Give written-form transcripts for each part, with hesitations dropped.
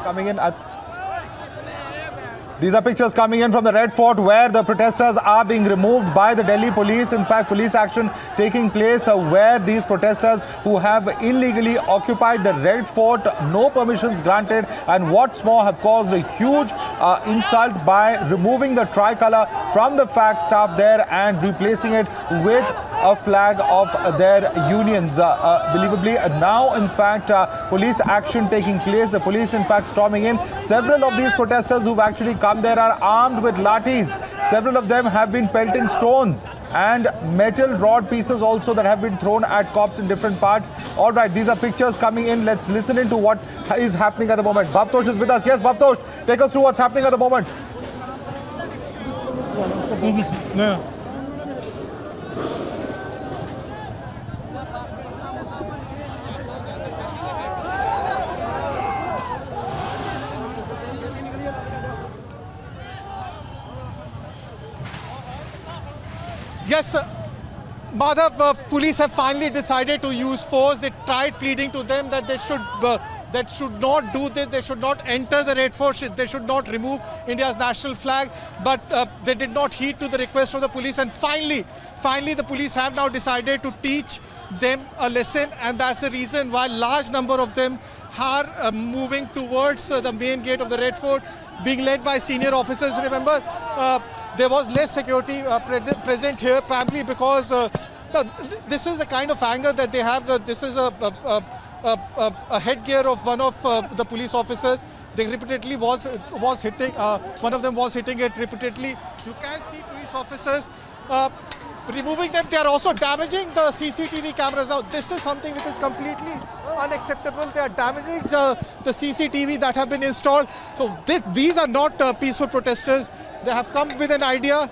coming in. These are pictures coming in from the Red Fort where the protesters are being removed by the Delhi police. In fact, police action taking place where these protesters who have illegally occupied the Red Fort, no permissions granted, and what's more have caused a huge insult by removing the tricolor from the flag staff there and replacing it with a flag of their unions. Believably, now in fact police action taking place. The police in fact storming in. Several of these protesters who've actually come there are armed with lathis. Several of them have been pelting stones and metal rod pieces also that have been thrown at cops in different parts. All right, these are pictures coming in. Let's listen into what is happening at the moment. Bhavtosh is with us. Yes, Bhavtosh, take us through what's happening at the moment. Yeah. Yes, Madhav, police have finally decided to use force. They tried pleading to them that they should not do this, they should not enter the Red Fort, they should not remove India's national flag, but they did not heed to the request of the police, and finally the police have now decided to teach them a lesson, and that's the reason why large number of them are moving towards the main gate of the Red Fort, being led by senior officers. Remember, there was less security present here, primarily because this is the kind of anger that they have. This is a headgear of one of the police officers. They repeatedly was hitting. One of them was hitting it repeatedly. You can see police officers removing them. They are also damaging the CCTV cameras. Now, this is something which is completely unacceptable. They are damaging the CCTV that have been installed. So these are not peaceful protesters. They have come with an idea.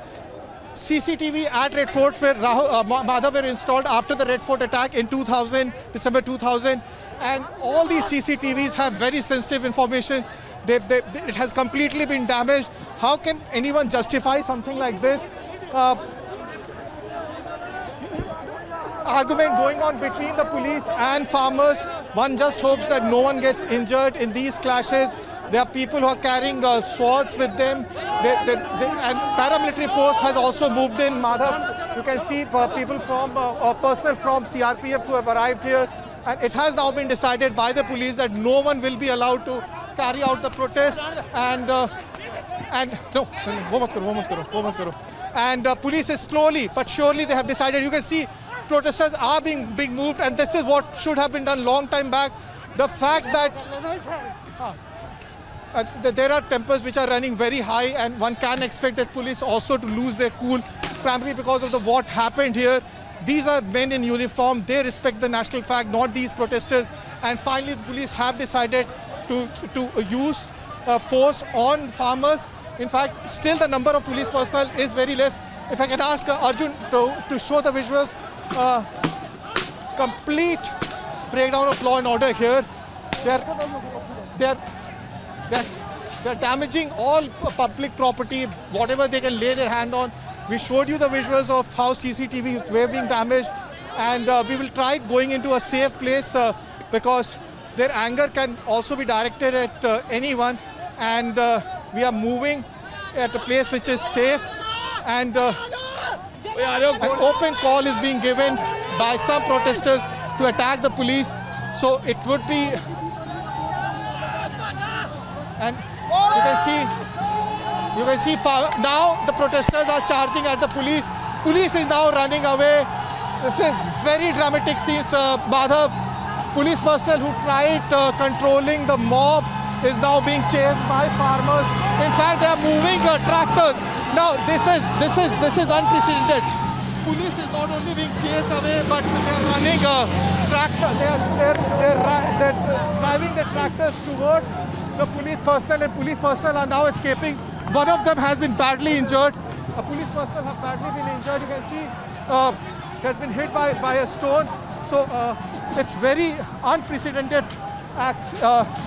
CCTV at Red Fort where Madhav were installed after the Red Fort attack in December 2000. And all these CCTVs have very sensitive information. It has completely been damaged. How can anyone justify something like this? Argument going on between the police and farmers. One just hopes that no one gets injured in these clashes. There are people who are carrying swords with them. And paramilitary force has also moved in. Madhav, you can see people from personnel from CRPF who have arrived here. And it has now been decided by the police that no one will be allowed to carry out the protest. And police is slowly but surely they have decided. You can see protesters are being moved, and this is what should have been done long time back. The fact that there are tempers which are running very high, and one can expect that police also to lose their cool, primarily because of what happened here. These are men in uniform. They respect the national flag, not these protesters. And finally, the police have decided to use force on farmers. In fact, still the number of police personnel is very less. If I can ask Arjun to show the visuals. Complete breakdown of law and order here. They're damaging all public property, whatever they can lay their hand on. We showed you the visuals of how CCTV were being damaged, and we will try going into a safe place because their anger can also be directed at anyone, and we are moving at a place which is safe, and an open call is being given by some protesters to attack the police. So it would be, and you can see now the protesters are charging at the police. Police is now running away. This is very dramatic scenes. Madhav, police personnel who tried controlling the mob is now being chased by farmers. In fact, they are moving tractors. Now, this is unprecedented. Police is not only being chased away, but they are running tractor. They're driving the tractors towards the police personnel, and police personnel are now escaping. One of them has been badly injured. A police personnel have badly been injured. You can see has been hit by a stone. So it's very unprecedented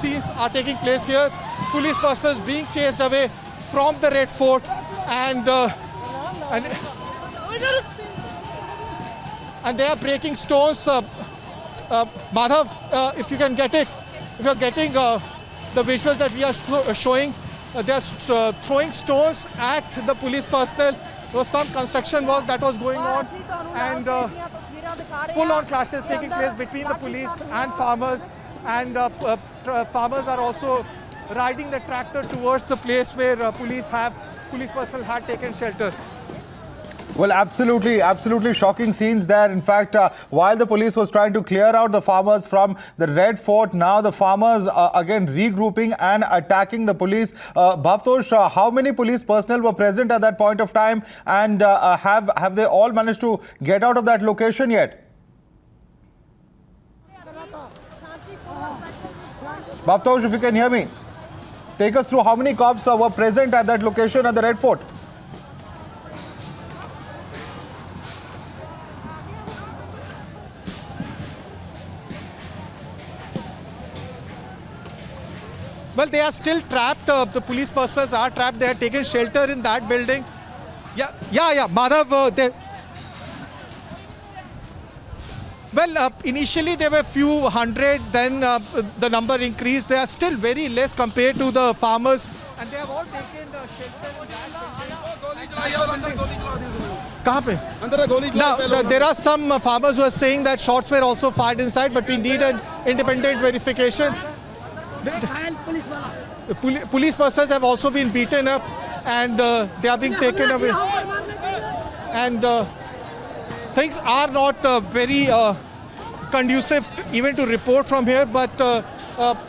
scenes are taking place here. Police personnel being chased away from the Red Fort, and they are breaking stones. Madhav, if you can get it, if you're getting the visuals that we are showing. They are throwing stones at the police personnel. There was some construction work that was going on, and full-on clashes taking place between the police and farmers. And farmers are also riding the tractor towards the place where police personnel had taken shelter. Well, absolutely shocking scenes there. In fact, while the police was trying to clear out the farmers from the Red Fort, now the farmers again regrouping and attacking the police. Bhavtosh, how many police personnel were present at that point of time, and have they all managed to get out of that location yet? Bhavtosh, if you can hear me, take us through how many cops were present at that location at the Red Fort. Well, they are still trapped. The police personnel are trapped. They have taken shelter in that building. Yeah, Madhav. Well, initially there were few hundred, then the number increased. They are still very less compared to the farmers, and they have all taken shelter. Now, there are some farmers who are saying that shots were also fired inside, but we need an independent verification. The police personnel have also been beaten up, and they are being taken away. And things are not very conducive even to report from here, but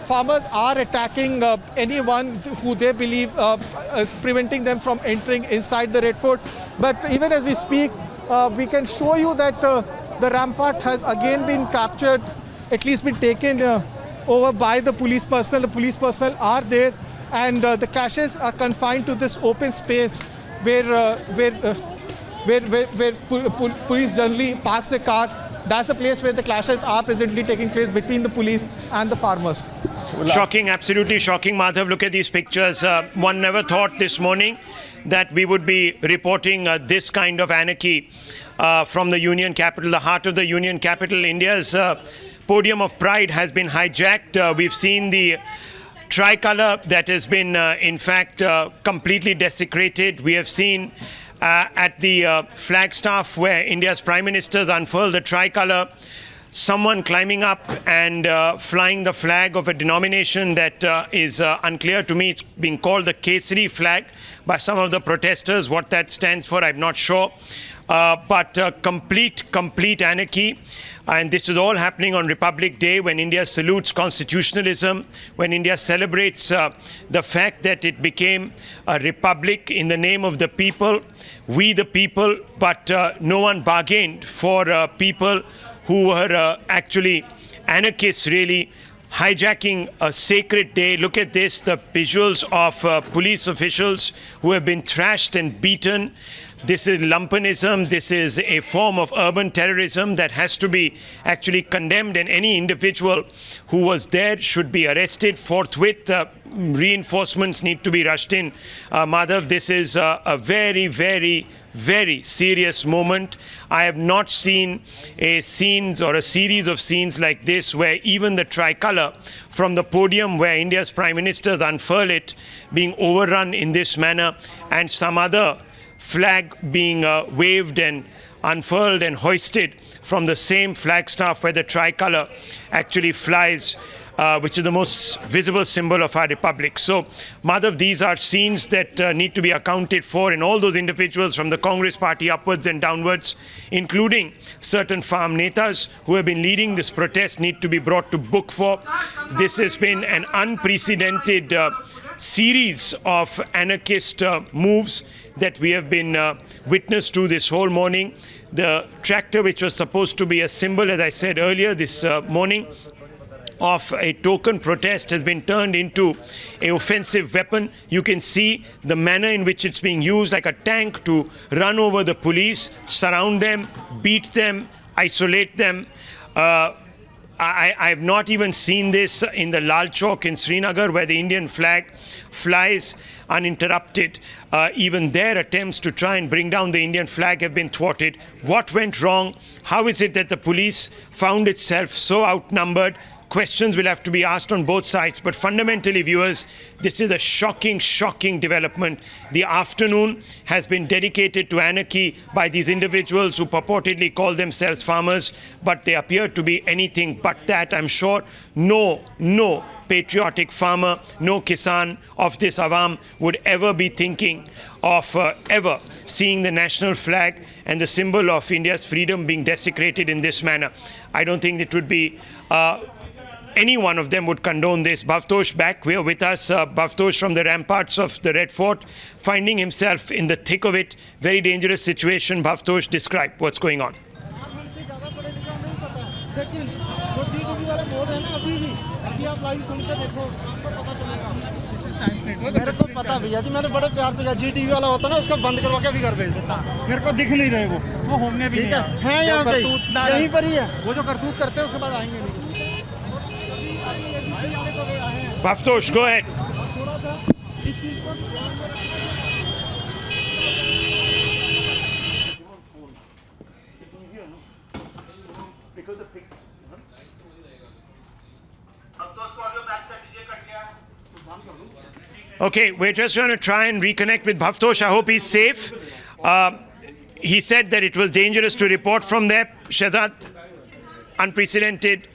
farmers are attacking anyone who they believe is preventing them from entering inside the Red Fort. But even as we speak, we can show you that the rampart has again been captured, at least been taken over by the police personnel. The police personnel are there, and the clashes are confined to this open space where police generally parks the car. That's the place where the clashes are presently taking place between the police and the farmers. Shocking, absolutely shocking, Madhav. Look at these pictures. One never thought this morning that we would be reporting this kind of anarchy from the Union capital, the heart of the Union capital. India's podium of pride has been hijacked. We've seen the tricolor that has been, in fact, completely desecrated. We have seen at the Flagstaff where India's Prime Minister's unfurled the tricolor, someone climbing up and flying the flag of a denomination that is unclear to me. It's being called the Kesari flag by some of the protesters. What that stands for, I'm not sure. But complete anarchy. And this is all happening on Republic Day, when India salutes constitutionalism, when India celebrates the fact that it became a republic in the name of the people, we the people, but no one bargained for people who were actually anarchists, really hijacking a sacred day. Look at this, the visuals of police officials who have been thrashed and beaten. This is lumpenism. This is a form of urban terrorism that has to be actually condemned, and any individual who was there should be arrested forthwith. Reinforcements need to be rushed in. Madhav, this is a very, very, very serious moment. I have not seen a series of scenes like this, where even the tricolor from the podium where India's Prime Ministers unfurl it being overrun in this manner, and some other flag being waved and unfurled and hoisted from the same flagstaff where the tricolor actually flies, which is the most visible symbol of our republic. So, Madhav, these are scenes that need to be accounted for, and all those individuals from the Congress party upwards and downwards, including certain farm netas who have been leading this protest, need to be brought to book for. This has been an unprecedented series of anarchist moves that we have been witness to this whole morning. The tractor, which was supposed to be a symbol, as I said earlier this morning, of a token protest, has been turned into an offensive weapon. You can see the manner in which it's being used, like a tank, to run over the police, surround them, beat them, isolate them. I have not even seen this in the Lal Chowk in Srinagar, where the Indian flag flies uninterrupted. Even their attempts to try and bring down the Indian flag have been thwarted. What went wrong? How is it that the police found itself so outnumbered? questions will have to be asked on both sides. But fundamentally, viewers, this is a shocking, shocking development. The afternoon has been dedicated to anarchy by these individuals who purportedly call themselves farmers, but they appear to be anything but that. I'm sure no patriotic farmer, no kisan of this awam would ever be thinking of ever seeing the national flag and the symbol of India's freedom being desecrated in this manner. I don't think it would be any one of them would condone this. Bhavtosh back here with us. Bhavtosh from the ramparts of the Red Fort, finding himself in the thick of it. Very dangerous situation. Bhavtosh, describe what's going on. मेरे को पता भैया जी मैंने बड़े प्यार से कहा जी TV वाला होता ना उसको बंद करवा के भी घर भेज देता मेरे को दिख नहीं रहे वो होंगे भी ठीक है यहाँ पे यहीं पर ही है वो जो करतूत करते हैं उसके बाद आएंगे नहीं Bhavtosh, go ahead. Okay, we're just going to try and reconnect with Bhavtosh. I hope he's safe. He said that it was dangerous to report from there. Shehzad, unprecedented.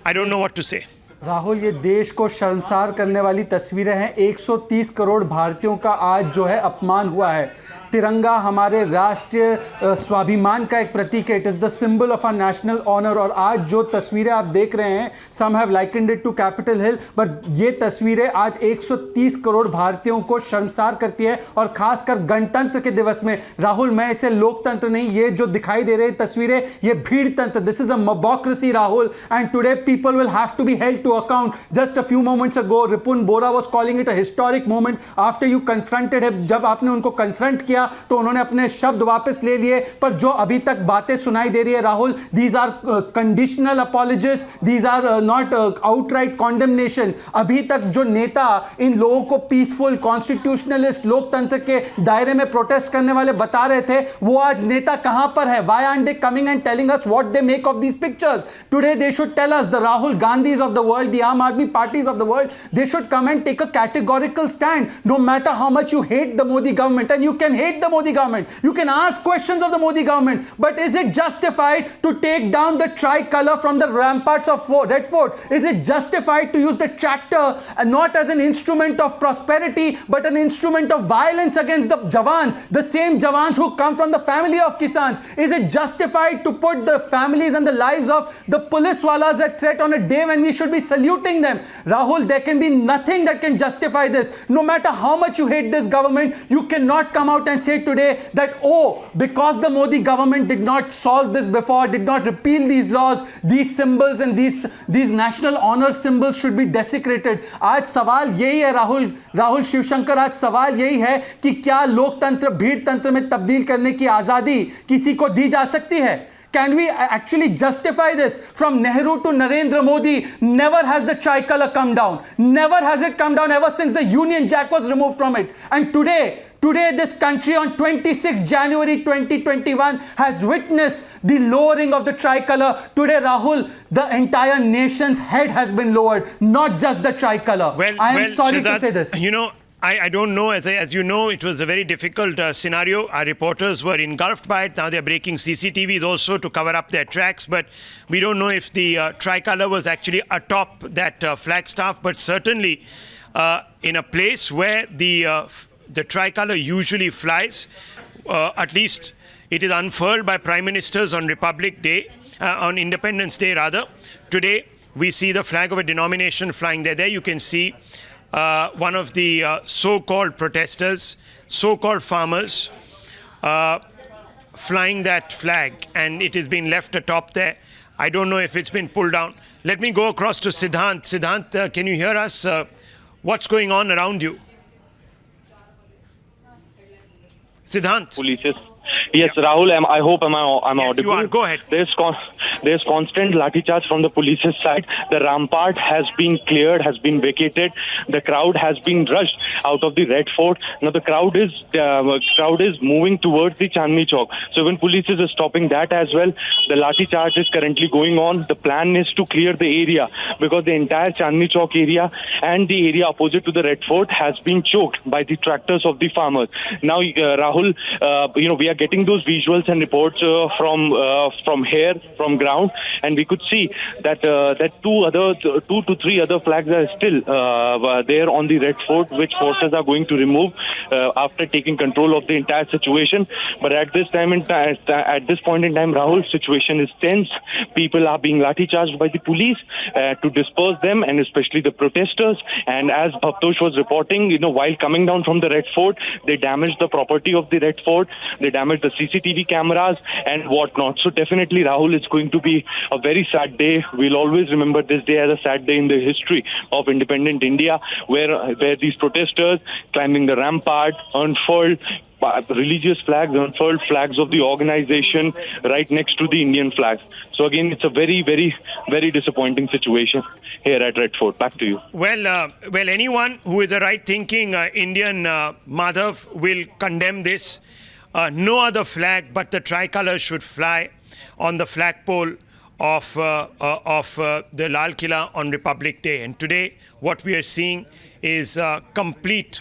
I don't know what to say. Rahul, ये देश को शर्मसार करने वाली तस्वीरें हैं। 130 करोड़ भारतीयों का आज जो है अपमान हुआ है। तिरंगा हमारे राष्ट्रीय स्वाभिमान का एक प्रतीक है। It is the symbol of our national honour. और आज जो तस्वीरें आप देख रहे हैं, some have likened it to Capitol Hill, but ये तस्वीरें आज 130 करोड़ भारतीयों को शर्मसार करती है, और खासकर गणतंत्र के दिवस में। राहुल, मैं इसे लोकतंत्र नहीं, ये जो दिखाई दे रहे तस्वीरें, ये भीड़ तंत्र, this is a mobocracy Rahul, and today people will have to be held to account. Just a few moments ago, Ripun Bora was calling it a historic moment after you confronted him. जब आपने उनको confront किया तो उन्होंने अपने शब्द वापस ले लिए, पर जो अभी तक बातें सुनाई दे रही है Rahul, these are conditional apologies, these are not outright condemnation. अभी तक जो नेता इन लोगों को peaceful, constitutionalist, लोकतंत्र के दायरे में protest करने वाले बता रहे थे, वो आज नेता कहां पर है? Why aren't they coming and telling us what they make of these pictures? Today they should tell us, the Rahul Gandhis of the world, the Aam Aadmi parties of the world, they should come and take a categorical stand. No matter how much you hate the Modi government, and you can hate the Modi government, you can ask questions of the Modi government, but is it justified to take down the tricolor from the ramparts of Red Fort? Is it justified to use the tractor not as an instrument of prosperity, but an instrument of violence against the Jawans, the same Jawans who come from the family of Kisans? Is it justified to put the families and the lives of the police walas at threat on a day when we should be saluting them? Rahul, there can be nothing that can justify this. No matter how much you hate this government, you cannot come out and say today that, oh, because the Modi government did not solve this before, did not repeal these laws, these symbols and these national honor symbols should be desecrated. आज सवाल यही है राहुल शिवशंकर, आज सवाल यही है कि क्या लोकतंत्र भीड़ तंत्र में तब्दील करने की आजादी किसी को दी जा सकती है? Can we actually justify this? From Nehru to Narendra Modi, never has the tricolor come down. Never has it come down ever since the Union Jack was removed from it. And today this country on 26 January 2021 has witnessed the lowering of the tricolor. Today, Rahul, the entire nation's head has been lowered, not just the tricolor. I am sorry to say this. You know, I don't know. As you know, it was a very difficult scenario. Our reporters were engulfed by it. Now they're breaking CCTVs also to cover up their tracks. But we don't know if the tricolor was actually atop that flagstaff. But certainly in a place where the tricolor usually flies, at least it is unfurled by prime ministers on Republic Day, on Independence Day rather. Today we see the flag of a denomination flying there. There you can see one of the so-called protesters, so-called farmers, flying that flag, and it has been left atop there. I don't know if it's been pulled down. Let me go across to Siddhant. Siddhant, can you hear us? What's going on around you? Siddhant. Police. Yes, yeah. Rahul, I hope I'm yes, audible. You are. Go ahead. There's constant lathicharge from the police's side. The rampart has been cleared, has been vacated. The crowd has been rushed. out of the Red Fort. Now the crowd is moving towards the Chandni Chowk. So when police is stopping that as well, the lathi charge is currently going on. The plan is to clear the area because the entire Chandni Chowk area and the area opposite to the Red Fort has been choked by the tractors of the farmers. Now, Rahul, we are getting those visuals and reports from here, from ground, and we could see that two to three other flags are still there on the Red Fort, which forces are going to remove after taking control of the entire situation. But at this point in time, Rahul, situation is tense. People are being lathi charged by the police to disperse them, and especially the protesters. And as Bhavtosh was reporting, while coming down from the Red Fort, they damaged the property of the Red Fort, they damaged the CCTV cameras and whatnot. So definitely, Rahul, it's going to be a very sad day. We'll always remember this day as a sad day in the history of independent India, where these protesters climbing the rampart, unfurled religious flags, unfurled flags of the organization right next to the Indian flags. So again, it's a very, very, very disappointing situation here at Red Fort. Back to you. Well, anyone who is a right-thinking Indian Madhav will condemn this. No other flag but the tricolor should fly on the flagpole of the Lal Killa on Republic Day. And today, what we are seeing is complete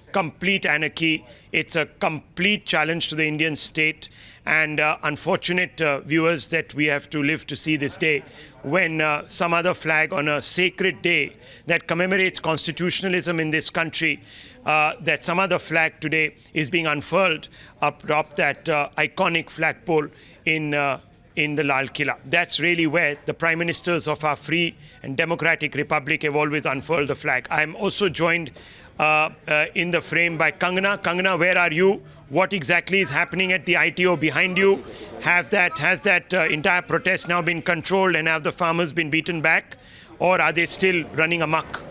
anarchy. It's a complete challenge to the Indian state, and unfortunate viewers that we have to live to see this day when some other flag on a sacred day that commemorates constitutionalism in this country, that some other flag today is being unfurled atop that iconic flagpole in the Lal Killa. That's really where the prime ministers of our free and democratic republic have always unfurled the flag. I'm also joined in the frame by Kangana. Kangana, where are you? What exactly is happening at the ITO behind you? Has that entire protest now been controlled, and have the farmers been beaten back, or are they still running amok?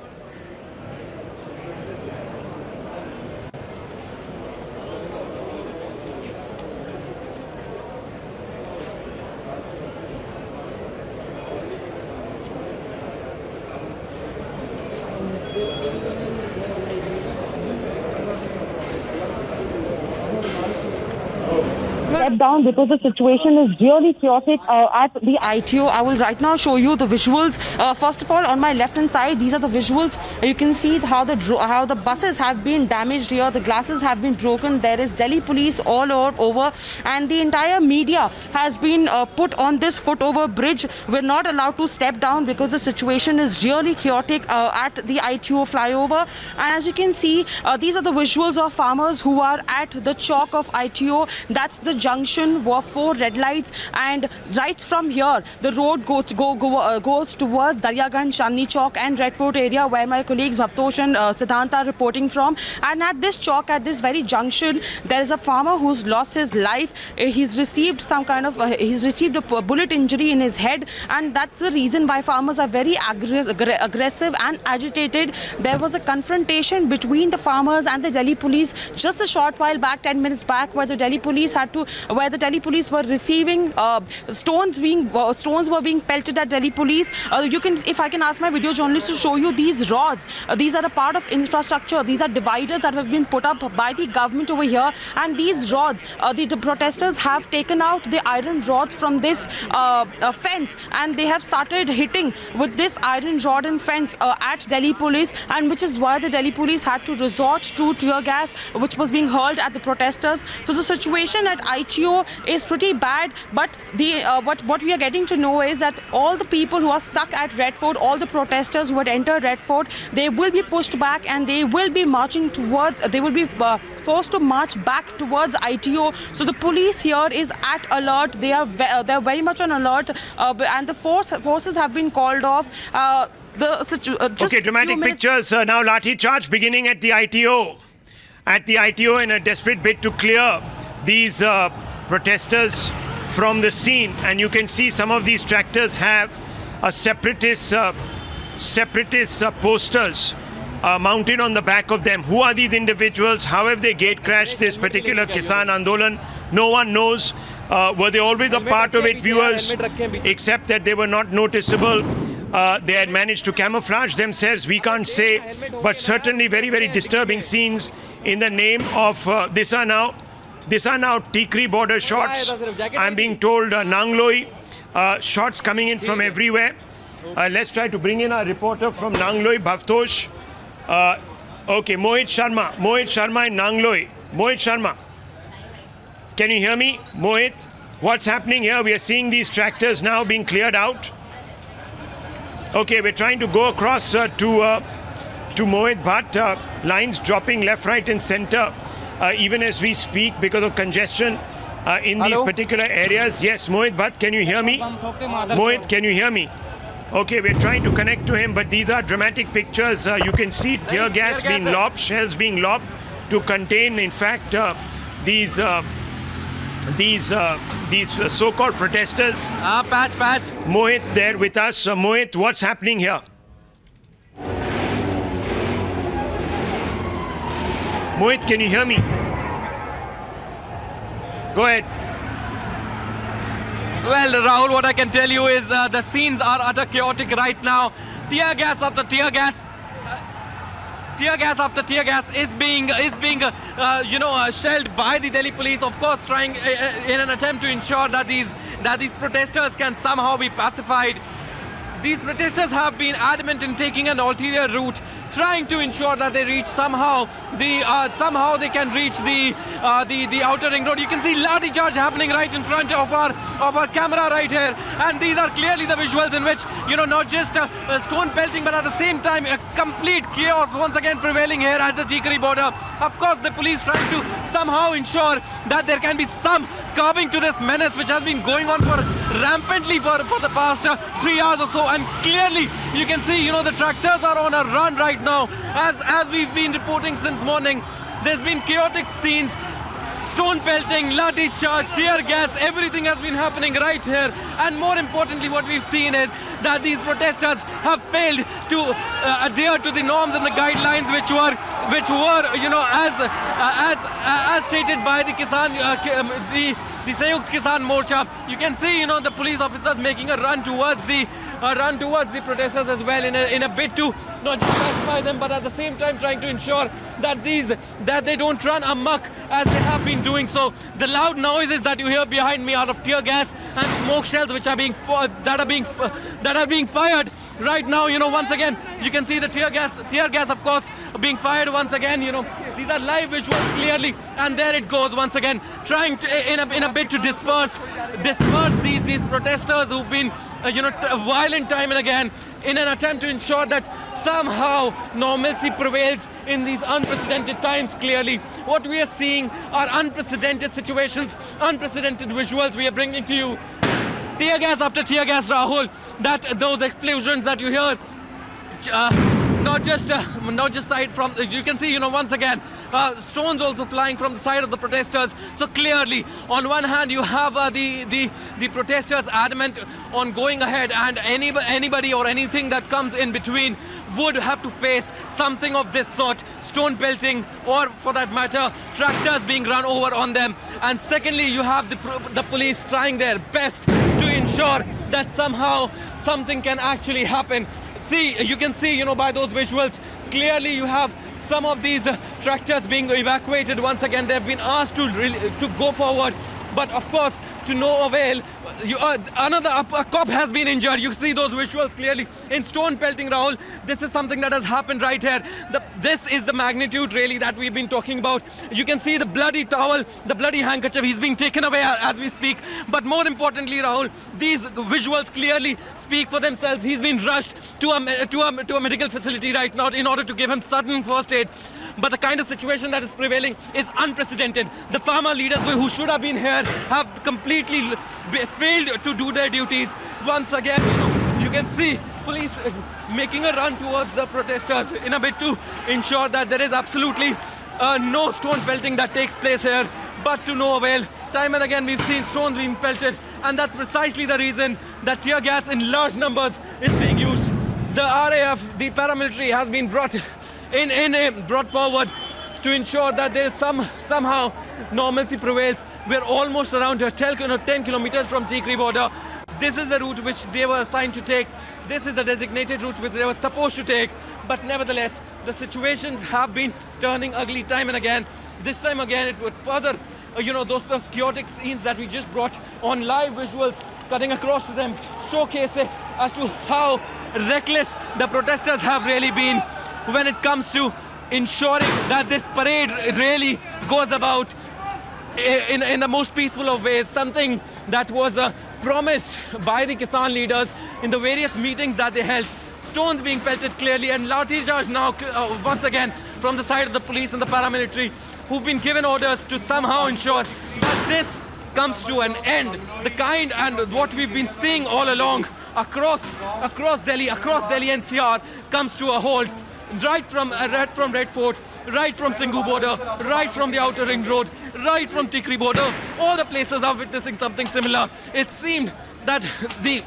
Step down because the situation is really chaotic at the ITO. I will right now show you the visuals. First of all, on my left hand side, these are the visuals. You can see how the buses have been damaged here. The glasses have been broken. There is Delhi police all over, and the entire media has been put on this footover bridge. We're not allowed to step down because the situation is really chaotic at the ITO flyover. And as you can see, these are the visuals of farmers who are at the chalk of ITO. That's the junction, were 4 red lights, and right from here the road goes towards Daryaganj, Chandni Chowk and Red Fort area, where my colleagues Bhavtosh and Siddhant are reporting from. And at this chalk, at this very junction, there is a farmer who's lost his life. He's received a bullet injury in his head, and that's the reason why farmers are very aggressive and agitated. There was a confrontation between the farmers and the Delhi police just a short while back, 10 minutes back, where the Delhi police were receiving stones were being pelted at Delhi police. If I can ask my video journalist to show you these rods. These are a part of infrastructure. These are dividers that have been put up by the government over here, and these rods, the protesters have taken out the iron rods from this fence, and they have started hitting with this iron rod and fence at Delhi police, and which is why the Delhi police had to resort to tear gas, which was being hurled at the protesters. So the situation at ITO is pretty bad, but what we are getting to know is that all the people who are stuck at Red Fort, all the protesters who had entered Red Fort, they will be pushed back, and they will be forced to march back towards ITO. So the police here is at alert. They're very much on alert, and the forces have been called off. Okay, dramatic pictures. Now lathi charge beginning at the ITO. At the ITO, in a desperate bid to clear these protesters from the scene, and you can see some of these tractors have a separatist posters mounted on the back of them. Who are these individuals? How have they gate crashed this particular Kisan Andolan? No one knows. Were they always a part of it, viewers, except that they were not noticeable? they had managed to camouflage themselves, we can't say, but certainly very, very disturbing scenes in the name of, these are now Tikri border shots. I'm being told Nangloi, shots coming in from everywhere. Let's try to bring in our reporter from Nangloi, Bhavtosh. Okay, Mohit Sharma in Nangloi. Mohit Sharma, can you hear me? Mohit, what's happening here? We are seeing these tractors now being cleared out. Okay, we're trying to go across to Mohit Bhatt. Lines dropping left, right and center even as we speak because of congestion in these particular areas. Yes, Mohit Bhatt, can you hear me? Mohit, can you hear me? Okay, we're trying to connect to him, but these are dramatic pictures. You can see tear gas being lobbed, shells being lobbed to contain, in fact, these so-called protesters. Patch. Mohit there with us. Mohit, what's happening here? Mohit, can you hear me? Go ahead. Well, Rahul, what I can tell you is the scenes are utter chaotic right now. Tear gas after tear gas. Tear gas after tear gas is being shelled by the Delhi police, of course, trying in an attempt to ensure that these protesters can somehow be pacified. These protesters have been adamant in taking an ulterior route, trying to ensure that they reach somehow they can reach the outer ring road. You can see lathicharge happening right in front of our camera right here, and these are clearly the visuals in which not just stone pelting, but at the same time a complete chaos once again prevailing here at the Tikri border. Of course, the police trying to somehow ensure that there can be some curbing to this menace which has been going on for rampantly for the past 3 hours or so, and clearly you can see the tractors are on a run right now. As we've been reporting since morning, there's been chaotic scenes, stone pelting, lathi charge, tear gas, everything has been happening right here. And more importantly, what we've seen is that these protesters have failed to adhere to the norms and the guidelines which were as stated by the Kisan the Sanyukt Kisan Morcha. You can see the police officers making a run towards the protesters as well in a bid to not just pacify them, but at the same time trying to ensure that they don't run amok as they have been doing so. The loud noises that you hear behind me are of tear gas and smoke shells which are being fired right now. Once again you can see the tear gas of course being fired once again. These are live visuals clearly, and there it goes once again, trying to in a bid to disperse these protesters who've been violent time and again in an attempt to ensure that somehow normalcy prevails in these unprecedented times. Clearly what we are seeing are unprecedented situations, unprecedented visuals we are bringing to you. Tear gas after tear gas, Rahul, that those explosions that you hear, not just side from, you can see once again stones also flying from the side of the protesters. So clearly on one hand you have the protesters adamant on going ahead, and anybody or anything that comes in between would have to face something of this sort, stone pelting, or for that matter tractors being run over on them. And secondly, you have the police trying their best to ensure that somehow something can actually happen. See, you can see by those visuals clearly you have some of these tractors being evacuated. Once again they've been asked to go forward, but of course to no avail. A cop has been injured. You see those visuals clearly in stone pelting, Rahul. This is something that has happened right here. This is the magnitude really that we've been talking about. You can see the bloody towel, the bloody handkerchief, he's being taken away as we speak. But more importantly, Rahul, these visuals clearly speak for themselves. He's been rushed to a medical facility right now in order to give him sudden first aid. But the kind of situation that is prevailing is unprecedented. The farmer leaders who should have been here have completely failed to do their duties. Once again, you can see police making a run towards the protesters in a bid to ensure that there is absolutely no stone pelting that takes place here, but to no avail. Time and again we've seen stones being pelted, and that's precisely the reason that tear gas in large numbers is being used. The RAF, the paramilitary, has been brought forward to ensure that there is somehow normalcy prevails. We're almost around 10 kilometers from Tikri border. This is the route which they were assigned to take. This is the designated route which they were supposed to take, but nevertheless, the situations have been turning ugly time and again. This time again, it would further, those chaotic scenes that we just brought on live visuals, cutting across to them, showcase it as to how reckless the protesters have really been when it comes to ensuring that this parade really goes about in the most peaceful of ways, something that was promised by the Kisan leaders in the various meetings that they held. Stones being pelted clearly, and lathicharge now once again from the side of the police and the paramilitary, who've been given orders to somehow ensure that this comes to an end. The kind and what we've been seeing all along across Delhi NCR comes to a halt. Right from Red Fort, right from Singhu border, right from the outer ring road, right from Tikri border, all the places are witnessing something similar. It seemed that the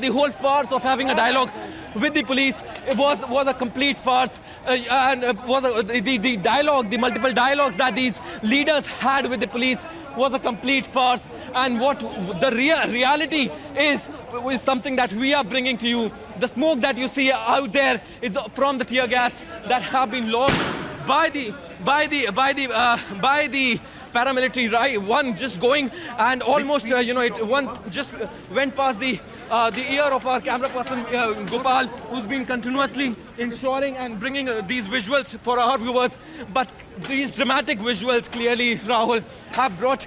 whole farce of having a dialogue with the police was a complete farce, and the dialogue, the multiple dialogues that these leaders had with the police was a complete farce. And what the reality is something that we are bringing to you. The smoke that you see out there is from the tear gas that have been launched by the paramilitary. Right, one just going and almost one just went past the ear of our camera person Gopal, who's been continuously ensuring and bringing these visuals for our viewers. But these dramatic visuals clearly, Rahul, have brought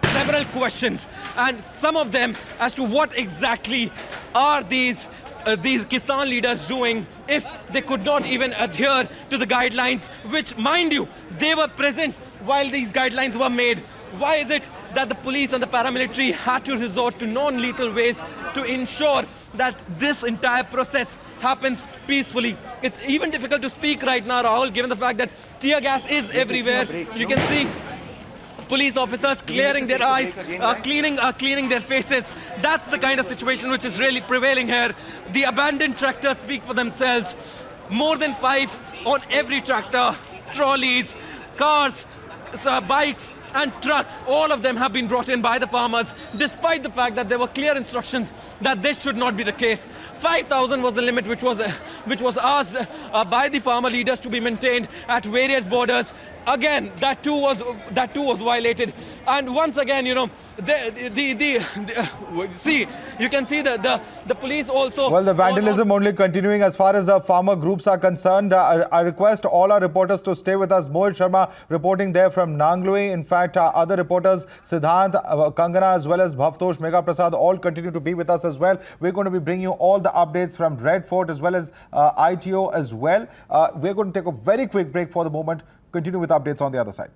several questions, and some of them as to what exactly are these Kisan leaders doing if they could not even adhere to the guidelines, which, mind you, they were present while these guidelines were made. Why is it that the police and the paramilitary had to resort to non-lethal ways to ensure that this entire process happens peacefully? It's even difficult to speak right now, Rahul, given the fact that tear gas is everywhere. You can see police officers clearing their eyes, cleaning their faces. That's the kind of situation which is really prevailing here. The abandoned tractors speak for themselves. More than 5 on every tractor, trolleys, cars, bikes and trucks, all of them have been brought in by the farmers, despite the fact that there were clear instructions that this should not be the case. 5,000 was the limit which was asked by the farmer leaders to be maintained at various borders. Again, that too was violated. And once again, see, you can see the police also. Well, the vandalism only continuing as far as the farmer groups are concerned. I request all our reporters to stay with us. Mohit Sharma reporting there from Nangloi. In fact, other reporters, Siddhant, Kangana, as well as Bhavtosh, Mega Prasad, all continue to be with us as well. We're going to be bringing you all the updates from Red Fort as well as ITO as well. We're going to take a very quick break for the moment. Continue with updates on the other side.